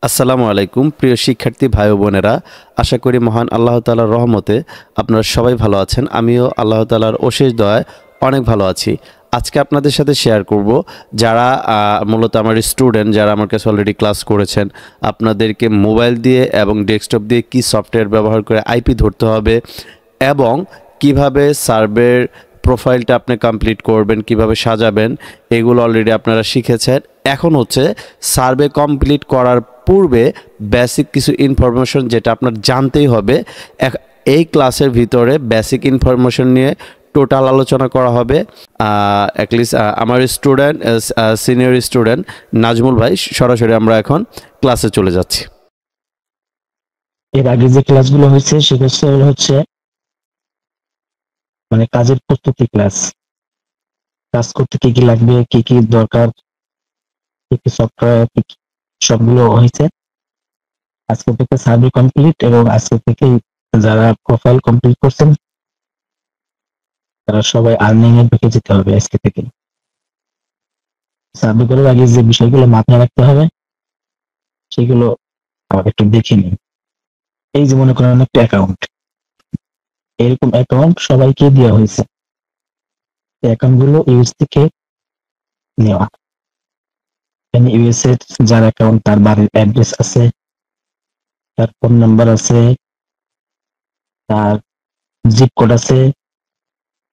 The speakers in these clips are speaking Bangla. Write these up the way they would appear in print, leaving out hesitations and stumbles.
আসসালামু আলাইকুম প্রিয় শিক্ষার্থী ভাই ও বোনেরা, আশা করি মহান আল্লাহ তাআলার রহমতে আপনারা সবাই ভালো আছেন। আমিও আল্লাহ তাআলার অশেষ দয়ায় অনেক ভালো আছি। আজকে আপনাদের সাথে শেয়ার করব যারা মূলত আমার স্টুডেন্ট, যারা আমার কাছে অলরেডি ক্লাস করেছেন, আপনাদেরকে মোবাইল দিয়ে এবং ডেস্কটপ দিয়ে কি সফটওয়্যার ব্যবহার করে আইপি ধরতে হবে এবং কিভাবে সার্ভের প্রোফাইলটা আপনি কমপ্লিট করবেন, কিভাবে সাজাবেন, এগুলো অলরেডি আপনারা শিখেছেন। এখন হচ্ছে সার্ভে কমপ্লিট করার পূর্বে বেসিক কিছু ইনফরমেশন যেটা আপনার জানতেই হবে। এই ক্লাসের ভিতরে বেসিক ইনফরমেশন নিয়ে টোটাল আলোচনা করা হবে। অ্যাটলিস্ট আমার স্টুডেন্ট, সিনিয়র স্টুডেন্ট নাজমুল ভাই, সরাসরি আমরা এখন ক্লাসে চলে যাচ্ছি। এর আগে যে ক্লাসগুলো হয়েছে সেগুলো হচ্ছে মানে কাজের প্রস্তুতি ক্লাস। কাজ করতে কি কি লাগবে, কি কি দরকার, কি কি সফটওয়্যার, সবগুলো হয়েছে। আজকে থেকে সার্ভে কমপ্লিট এবং আজকে থেকে যারা প্রোফাইল কমপ্লিট করছেন তারা সবাই আর্নিং এর দিকে যেতে হবে। আজকে থেকে সার্ভে করার আগে যে বিষয়গুলো মাথায় রাখতে হবে সেগুলো আবার একটু দেখে নিন। এই যে মনে করেন একটা অ্যাকাউন্ট, এরকম অ্যাকাউন্ট সবাইকে দেওয়া হয়েছে। অ্যাকাউন্ট গুলো ইউএস থেকে নেওয়া। ইউএস এর যার অ্যাকাউন্ট তার বাড়ির অ্যাড্রেস আছে, তার ফোন নাম্বার আছে, তার জিপ কোড আছে,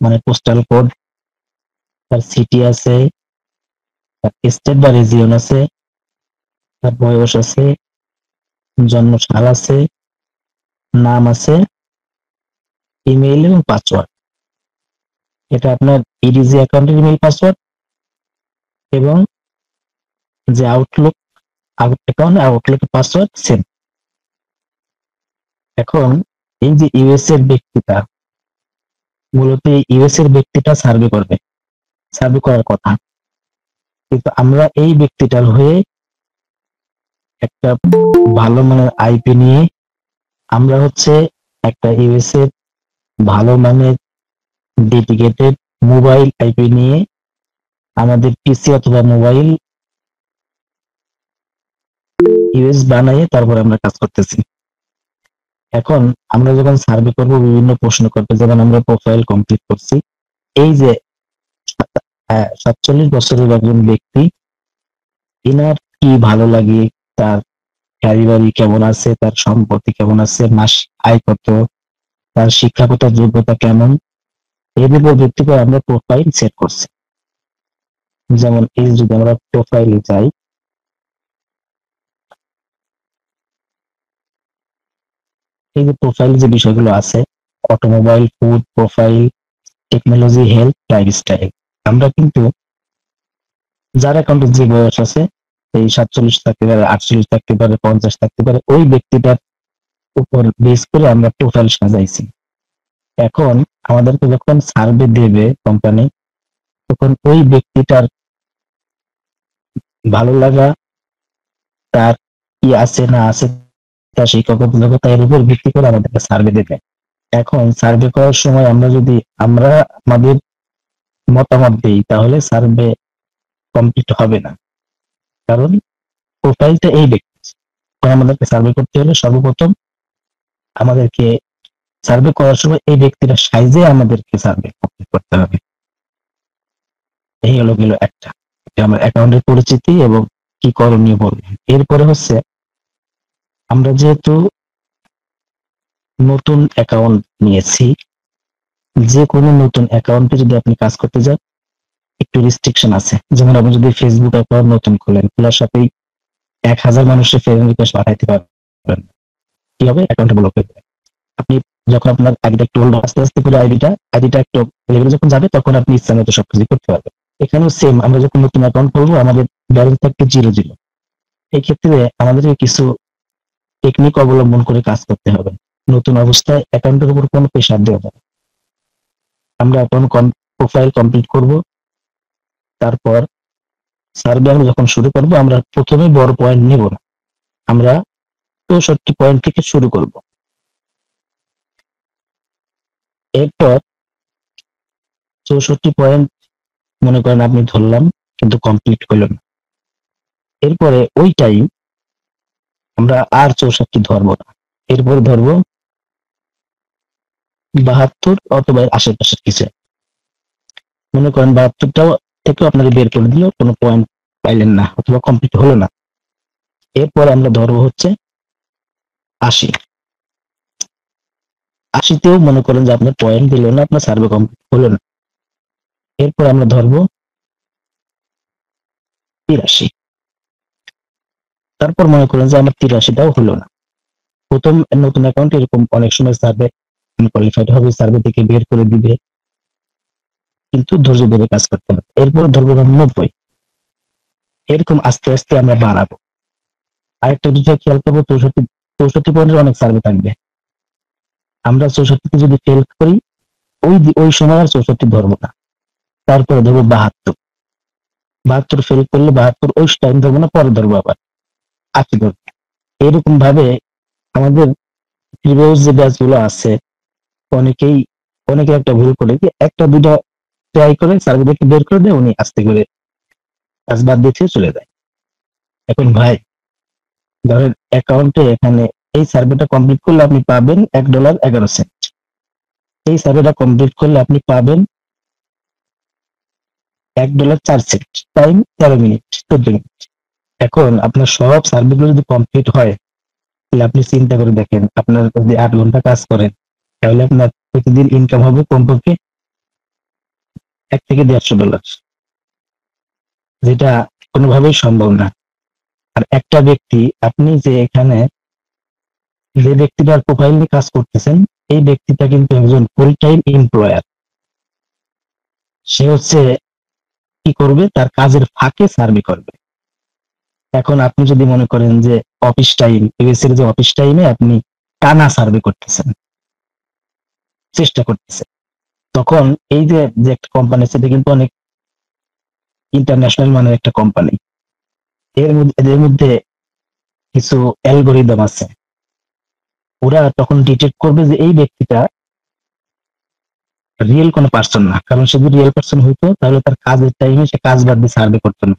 মানে পোস্টাল কোড, তার সিটি আছে, তার স্টেট বা রিজিয়ন আছে, তার বয়স আছে, জন্ম সাল আছে, নাম আছে, ইমেইল এবং পাসওয়ার্ড। এটা আপনার ইডিজি অ্যাকাউন্টের ইমেইল পাসওয়ার্ড এবং যে আউটলুক অ্যাকাউন্ট আউটলুকের পাসওয়ার্ড সেম। এখন এই যে ইউএস এর ব্যক্তিটা, মূলত ইউএস এর ব্যক্তিটা সার্ভে করবে, সার্ভে করার কথা, কিন্তু আমরা এই ব্যক্তিটার হয়ে একটা ভালো মানের আইপি নিয়ে আমরা হচ্ছে একটা ইউএস এর ভালো মানের ডেডিকেটেড মোবাইল আইপি নিয়ে আমাদের পিসি অথবা মোবাইল ইউএস বানাইয়ে তারপর আমরা কাজ করতেছি। এখন আমরা যখন সার্ভে করব বিভিন্ন প্রশ্ন করবে, যেমন আমরা প্রোফাইল কমপ্লিট করছি। এই যে 47 বছরের একজন ব্যক্তি, ইনার কি ভালো লাগে, তার পারিবারিক কেমন আছে, তার সম্পত্তি কেমন আছে, মাস আয় কত, তার শিক্ষাগত যোগ্যতা কেমন, এর উপর ভিত্তি করে আমরা প্রোফাইল সেট করছি। যেমন এই যদি আমরা প্রোফাইলে যাই, এই যে প্রোফাইল যে বিষয়গুলো আছে, automobile, food, profile, technology, health, lifestyle. আমরা কিন্তু যার অ্যাকাউন্টে যে বয়স আছে, এই 47 থাকতে পারে, 48 থাকতে পারে, 50 থাকতে পারে, ওই ব্যক্তিটার উপর বেস করে আমরা প্রোফাইল সাজাইছি। এখন আমাদেরকে যখন সার্ভে দেবে কোম্পানি, তখন ওই ব্যক্তিটার ভালো লাগা, তার কি আছে না আছে, তার শিক্ষাগত যোগ্যতা, এর উপর ভিত্তি করে আমাদেরকে সার্ভে দেবে। এখন সার্ভে করার সময় আমরা আমাদের মতামত দিই, তাহলে সার্ভে কমপ্লিট হবে না, কারণ প্রোফাইলটা এই ব্যক্তি। আমাদেরকে সার্ভে করতে হলে সর্বপ্রথম আমাদেরকে সার্ভে করার সময় এই ব্যক্তিরা সাইজে আমাদেরকে সার্ভে কমপ্লিট করতে হবে। এই হলো একটা আমার অ্যাকাউন্টের পরিচিতি এবং কি করণীয় বলবেন। এরপরে হচ্ছে আমরা যেহেতু নতুন অ্যাকাউন্ট নিয়েছি, যে কোনো নতুন অ্যাকাউন্টে যদি আপনি কাজ করতে যান একটু রেস্ট্রিকশন আছে। যেমন আপনি যদি ফেসবুক অ্যাকাউন্ট নতুন খোলেন, খোলার সাথেই 1000 মানুষের ফ্রেন্ড রিকোয়েস্ট পাঠাইতে পারবেন, কি হবে, অ্যাকাউন্ট ব্লক হয়ে যাবে। আপনি যখন আপনার আইডিটা একটু আস্তে আস্তে করে আইডিটা একটু লেভেলে যখন যাবে, তখন আপনি ইচ্ছা মতো সবকিছু করতে পারবেন। এখানেও সেম, আমরা যখন নতুন অ্যাকাউন্ট করবো আমাদের ব্যালেন্স থাকবে 0 এই ক্ষেত্রে আমাদেরকে কিছু টেকনিক অবলম্বন করে কাজ করতে হবে। নতুন অবস্থায় অ্যাকাউন্টের উপর কোনো প্রেশার দেওয়া যাবে। আমরা অ্যাকাউন্ট প্রোফাইল কমপ্লিট করব, তারপর সার্ভে আমরা যখন শুরু করব, আমরা প্রথমে বড় পয়েন্ট নেব না, আমরা 64 পয়েন্ট থেকে শুরু করব। এরপর 64 পয়েন্ট মনে করেন আপনি ধরলাম, কিন্তু কমপ্লিট হইল না। এরপরে ওই টাইম আমরা আর 64 ধরবো না, এরপর ধরবো 72 অথবা আশেপাশের কিছু। মনে করেন 72টাও থেকেও আপনাকে বের করে দিল, কোনো পয়েন্ট পাইলেন না অথবা কমপ্লিট হলো না। এরপর আমরা ধরবো হচ্ছে 80। 80তেও মনে করেন যে আপনার পয়েন্ট দিল না, আপনার সার্ভে কমপ্লিট হলো না। এরপর আমরা ধরবো 83। তারপর মনে করেন যে আমার 83টাও হলো না। প্রথম নতুন অ্যাকাউন্ট এরকম অনেক সময় সার্ভে কোয়ালিফাইড হবে, সার্ভে থেকে বের করে দিবে, কিন্তু ধৈর্য ধরে কাজ করতে হবে। এরপর ধরবো 90। এরকম আস্তে আস্তে আমরা বাড়াবো। আরেকটা বিষয় খেয়াল করবো, 64 পয়েন্টের অনেক সার্ভে থাকবে। আমরা 64তে যদি ফেল করি, ওই সময় আর 64 ধরবো না। তারপরে ধরবো 72। 72 ফেল করলে 72 ওই টাইম ধরবো না, পরে ধরবো আবার 80 ধরবো। এরকম ভাবে আমাদের প্রিভিয়াস যে ব্যাচ গুলো আছে, অনেকে একটা ভুল করে কি একটা দুইটা ট্রাই করে সার্ভে দেখে বের করে দেয়, উনি আস্তে করে কাজ বাদ দিয়ে চলে যায়। এখন ভাই ধরেন অ্যাকাউন্টে এখানে এই সার্ভেটা কমপ্লিট করলে আপনি পাবেন $1.11। এই সার্ভেটা কমপ্লিট করলে আপনি পাবেন $1.04, টাইম 13 মিনিট 14 মিনিট। এখন আপনার সব সার্ভেগুলো যদি কমপ্লিট হয়, তাহলে আপনি চিন্তা করে দেখেন, আপনার যদি 8 ঘন্টা কাজ করেন, তাহলে আপনার প্রতিদিন ইনকাম হবে কমপক্ষে $1 থেকে $150, যেটা কোনোভাবেই সম্ভব না। আর একটা ব্যক্তি, আপনি যে এখানে যে ব্যক্তিটার প্রোফাইল নিয়ে কাজ করতেছেন, এই ব্যক্তিটা কিন্তু একজন ফুল টাইম এমপ্লয়ার। সে হচ্ছে কি করবে, তার কাজের ফাঁকে সার্ভে করবে। এখন আপনি যদি মনে করেন যে অফিস টাইম, ইউএসএর যে অফিস টাইমে আপনি টানা সার্ভে করতেছেন, চেষ্টা করতেছেন, তখন এই যে একটা কোম্পানি, সেটা কিন্তু অনেক ইন্টারন্যাশনাল মানের একটা কোম্পানি। এর মধ্যে কিছু অ্যালগোরিদম আছে, ওরা তখন ডিটেক্ট করবে যে এই ব্যক্তিটা রিয়েল কোনো পার্সন না। কারণ সে যদি রিয়েল পার্সন হইতো, তাহলে তার কাজের টাইমে সে কাজ বাদ দিয়ে সার্ভে করতো না।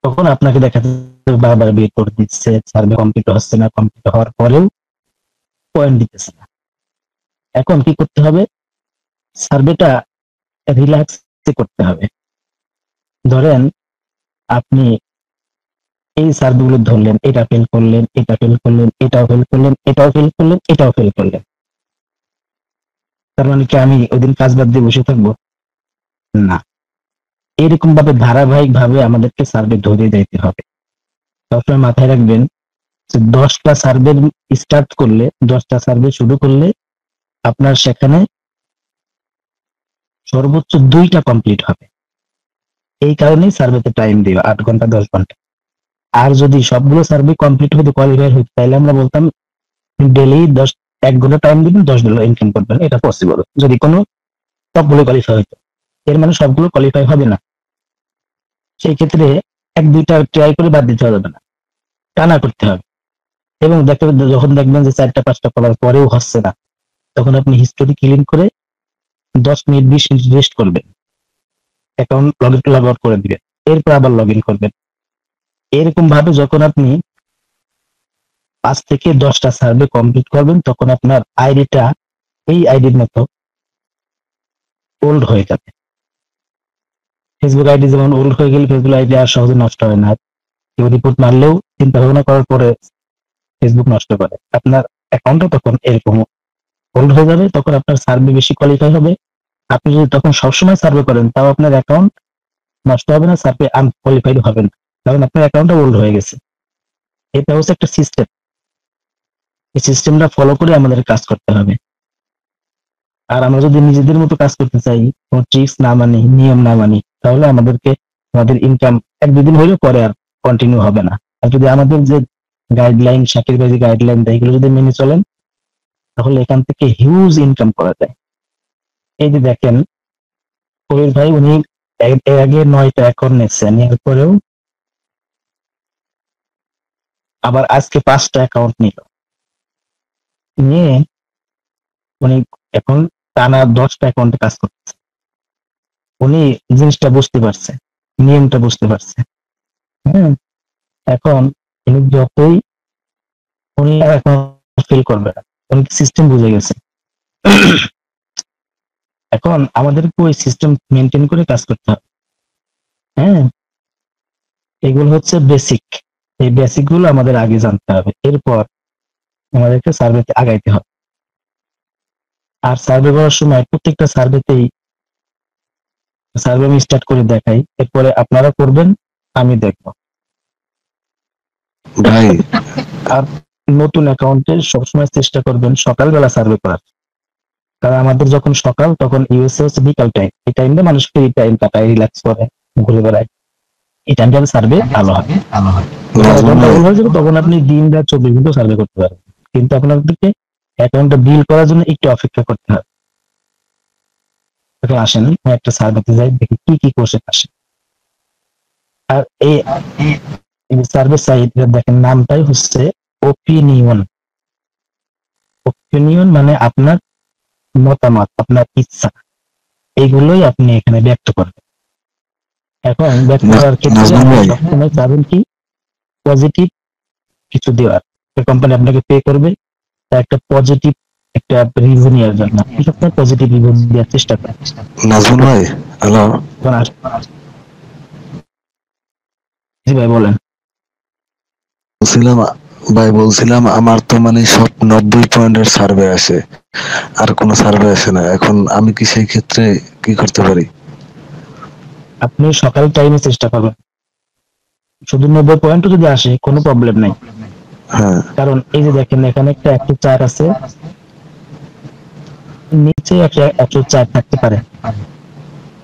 তখন আপনাকে দেখা যাচ্ছে বারবার বের করে দিচ্ছে, সার্ভে কমপ্লিট হচ্ছে না, কমপ্লিট হওয়ার পরেও পয়েন্ট দিতেছে না। এখন কি করতে হবে, সার্ভেটা রিল্যাক্স করতে হবে। ধরেন আপনি এই সার্ভেগুলো ধরলেন, এটা ফেল করলেন, এটা ফেল করলেন, এটাও ফেল করলেন, এটাও ফেল করলেন, এটাও ফেল করলেন। তার মানে কি আমি ওই দিন কাজ বাদ দিয়ে বসে থাকবো? না। এরকম ভাবে ধারাবাহিক ভাবে আমাদেরকে সার্ভে ধরে যাইতে হবে। সবসময় মাথায় রাখবেন যে 10টা সার্ভে স্টার্ট করলে, 10টা সার্ভে শুরু করলে আপনার সেখানে সর্বোচ্চ 2টা কমপ্লিট হবে। এই কারণেই সার্ভেতে টাইম দিও 8 ঘন্টা 10 ঘন্টা। আর যদি সবগুলো সার্ভে কমপ্লিট হইতে কোয়ালিফাই হইতে, তাহলে আমরা বলতাম ডেইলি 1 ঘন্টা টাইম দিবেন, $10 ইনকাম করবেন। এটা পসিবল যদি কোনো সবগুলো কোয়ালিফাই হইতো। এর মানে সবগুলো কোয়ালিফাই হবে না। সেই ক্ষেত্রে 1-2টা ট্রাই করে বাদ দিতে হবে না, টানা করতে হবে। এবং যখন দেখবেন যে 4টা 5টা করার পরেও হচ্ছে না, তখন আপনি হিস্টোরি ক্লিন করে 10 মিনিট 20 মিনিট রেস্ট করবেন, অ্যাকাউন্ট লগ আউট করে দিবেন, এরপর আবার লগ ইন করবেন। এরকম ভাবে যখন আপনি 5 থেকে 10টা সার্ভে কমপ্লিট করবেন, তখন আপনার আইডিটা এই আইডির মতো ওল্ড হয়ে যাবে। ফেসবুক আইডি যেমন ওল্ড হয়ে গেলে ফেসবুক আইডি আর সহজে নষ্ট হয় না। কেউ রিপোর্ট মারলেও চিন্তা ভাবনা করার পরে ফেসবুক নষ্ট করে, আপনার অ্যাকাউন্টটা তখন এরকম ওল্ড হয়ে যাবে। তখন আপনার সার্ভে বেশি কোয়ালিফাই হবে। আপনি যদি তখন সবসময় সার্ভে করেন, তাও আপনার অ্যাকাউন্ট নষ্ট হবে না, সার্ভে আনকোয়ালিফাইড হবে না, কারণ আপনার অ্যাকাউন্টটা ওল্ড হয়ে গেছে। এটা হচ্ছে একটা সিস্টেম। এই সিস্টেমটা ফলো করে আমাদের কাজ করতে হবে। আর আমরা যদি নিজেদের মতো কাজ করতে চাই, কোনো ট্রিক্স না মানি, নিয়ম না মানি, তাহলে আমাদের ইনকাম 1-2 দিন হইলে পরে আর কন্টিনিউ হবে না। আর যদি আমাদের যে গাইডলাইন, শাকির ভাই যে গাইডলাইন দেয়, এগুলো যদি মেনে চলেন, তাহলে এখান থেকে হিউজ ইনকাম করা যায়। এই যে দেখেন কবির ভাই, উনি এর আগে 9টা অ্যাকাউন্ট নিয়েছেন, এর পরেও আবার আজকে 5টা অ্যাকাউন্ট নিয়ে উনি এখন টানা 10টা অ্যাকাউন্টে কাজ করতেছে। উনি জিনিসটা বুঝতে পারছে, নিয়মটা বুঝতে পারছে। হ্যাঁ, এখন উনি যতই উনি এখন ফিল করবে না, উনি সিস্টেম বুঝে গেছে। এখন আমাদেরকে ওই সিস্টেম মেনটেন করে কাজ করতে হবে। হ্যাঁ, এগুলো হচ্ছে বেসিক। এই বেসিক গুলো আমাদের আগে জানতে হবে, এরপর আমাদেরকে সার্ভেতে আগাইতে হবে। আর সার্ভে করার সময় প্রত্যেকটা সার্ভেতেই সার্ভে আমি স্টার্ট করে দেখাই, এরপরে আপনারা করবেন, আমি দেখব। ভাই আর নতুন অ্যাকাউন্টে সবসময় চেষ্টা করবেন সকালবেলা সার্ভে করার, কারণ আমাদের যখন সকাল তখন ইউএসএ হচ্ছে বিকাল টাইম। এই টাইমটা মানুষ ফ্রি টাইম কাটায়, রিল্যাক্স করে, ঘুরে বেড়ায়। এই টাইমটা সার্ভে ভালো হয়। যখন ডাবল হয়ে যাবে তখন আপনি দিন রাত 24 ঘন্টা সার্ভে করতে পারবেন, কিন্তু আপনাদেরকে অ্যাকাউন্টটা বিল করার জন্য একটু অপেক্ষা করতে হবে। এখন আসেন একটা সার্ভেতে যাই, দেখি কি কি কোশ্চেন আসে। আর এই সার্ভে সাইট দেখেন, নামটাই হচ্ছে ওপিনিয়ন। ওপিনিয়ন মানে আপনার মতামত, আপনার ইচ্ছা, এইগুলোই আপনি এখানে ব্যক্ত করবেন। এখন ব্যক্ত করার ক্ষেত্রে আপনি সবসময় চাবেন কি পজিটিভ কিছু দেওয়ার। কোম্পানি আপনাকে পে করবে, তা একটা পজিটিভ একটা রিভিউ নেওয়ার জন্য আপনি সবসময় পজিটিভ রিভিউ দেওয়ার চেষ্টা করেন। নাজমুল ভাই, হ্যালো। জি ভাই বলেন। বলছিলাম আমার তো মানে সব 90 পয়েন্টের সার্ভে আসে, আর কোনো সার্ভে আসে না। এখন আমি কি সেই ক্ষেত্রে কি করতে পারি? আপনি সকাল টাইমে চেষ্টা করবেন, শুধু 90 পয়েন্টও যদি আসে কোনো প্রবলেম নাই। হ্যাঁ, কারণ এই যে দেখেন এখানে একটা 104 আছে, নিচে 104 থাকতে পারে।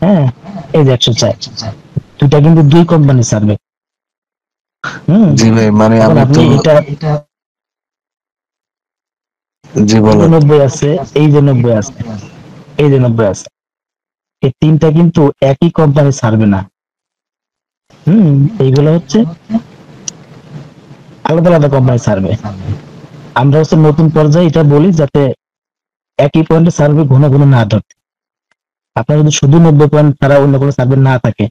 হ্যাঁ, এই যে 104, দুটা কিন্তু দুই কোম্পানি সার্ভে। জি ভাই, মানে আমি আপনি তো এটা জি বলেন। 90 আছে, এই যে 90 আছে, এই যে 90 আছে, এই তিনটা কিন্তু একই কোম্পানি সার্ভে না। এইগুলো হচ্ছে আলাদা আলাদা কোম্পানি সার্ভে। আমরা হচ্ছে নতুন পর্যায়ে এটা বলি যাতে একই পয়েন্টে সার্ভে ঘন ঘন না ধরতে। আপনার যদি শুধু 90 পয়েন্ট ছাড়া অন্য কোনো সার্ভে না থাকে,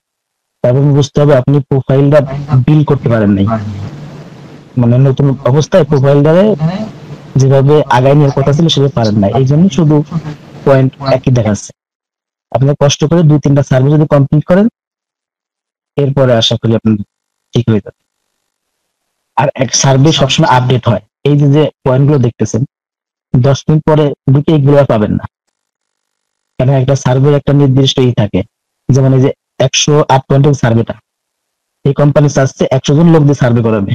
তারপর বুঝতে হবে আপনি প্রোফাইলটা বিল করতে পারেন নাই। মানে নতুন অবস্থায় প্রোফাইলটারে যেভাবে আগায় নেওয়ার কথা ছিল সেভাবে পারেন না, এই জন্য শুধু পয়েন্ট একই দেখাচ্ছে। আপনি কষ্ট করে 2-3টা সার্ভে যদি কমপ্লিট করেন, এরপরে আশা করি আপনার ঠিক হয়ে যাবে। আর এক সার্ভে সবসময় আপডেট হয়। এই যে পয়েন্টগুলো দেখতেছেন, 10 মিনিট পরে ঢুকে এগুলো আর পাবেন না, কারণ একটা সার্ভে একটা নির্দিষ্ট থাকে। যেমন এই যে 108 পয়েন্টের সার্ভেটা, এই কোম্পানি চাচ্ছে 100 জন লোক দিয়ে সার্ভে করাবে।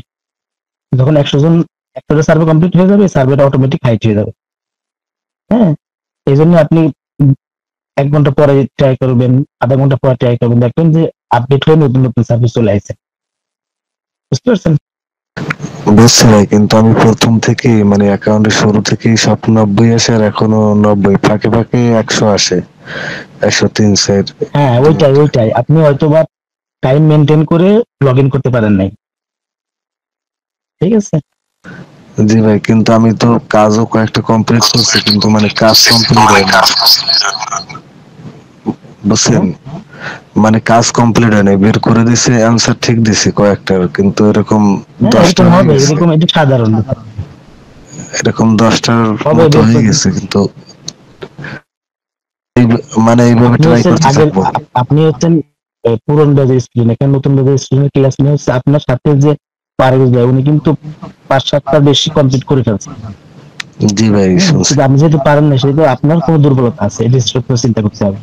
যখন 100 জন একটা সার্ভে কমপ্লিট হয়ে যাবে, সার্ভেটা অটোমেটিক হাইট হয়ে যাবে। হ্যাঁ, এই জন্য আপনি 1 ঘন্টা পরে ট্রাই করবেন, আধা ঘন্টা পরে ট্রাই করবেন, দেখবেন যে আপডেট হয়ে নতুন নতুন সার্ভিস চলে আসছে। বুঝতে পারছেন? বুঝছি ভাই, কিন্তু আমি প্রথম থেকে মানে অ্যাকাউন্টের শুরু থেকেই সব 90 আসে, আর এখনো 90 ফাঁকে ফাঁকে 100 আসে, 103 সেট। হ্যাঁ, ওইটাই আপনি হয়তোবা টাইম মেনটেন করে লগ ইন করতে পারেন নাই। ঠিক আছে? জি ভাই, কিন্তু আমি তো কাজও কয়েকটা কমপ্লিট করছি, কিন্তু মানে কাজ কমপ্লিট হয় না, বুঝছেন? মানে কাজ কমপ্লিট হয় না, বের করে দিছে, অ্যান্সার ঠিক দিছে কয়েকটার, কিন্তু এরকম 10টা হয়ে গেছে। এরকম এটা সাধারণ ব্যাপার। এরকম 10টার মতো হয়ে গেছে, কিন্তু মানে এইভাবে ট্রাই করতে থাকবো। আপনি হচ্ছেন পুরন ব্যাচের স্টুডেন্ট, এখানে নতুন ব্যাচের স্টুডেন্ট ক্লাস নিয়ে হচ্ছে আপনার সাথে যে পারভেজ ভাই, উনি কিন্তু 5-7টা বেশি কমপ্লিট করে ফেলছে। জি ভাই, শুনছি। আপনি যেহেতু পারেন না, সেহেতু আপনার কোনো দুর্বলতা আছে, এটা চিন্তা করতে হবে।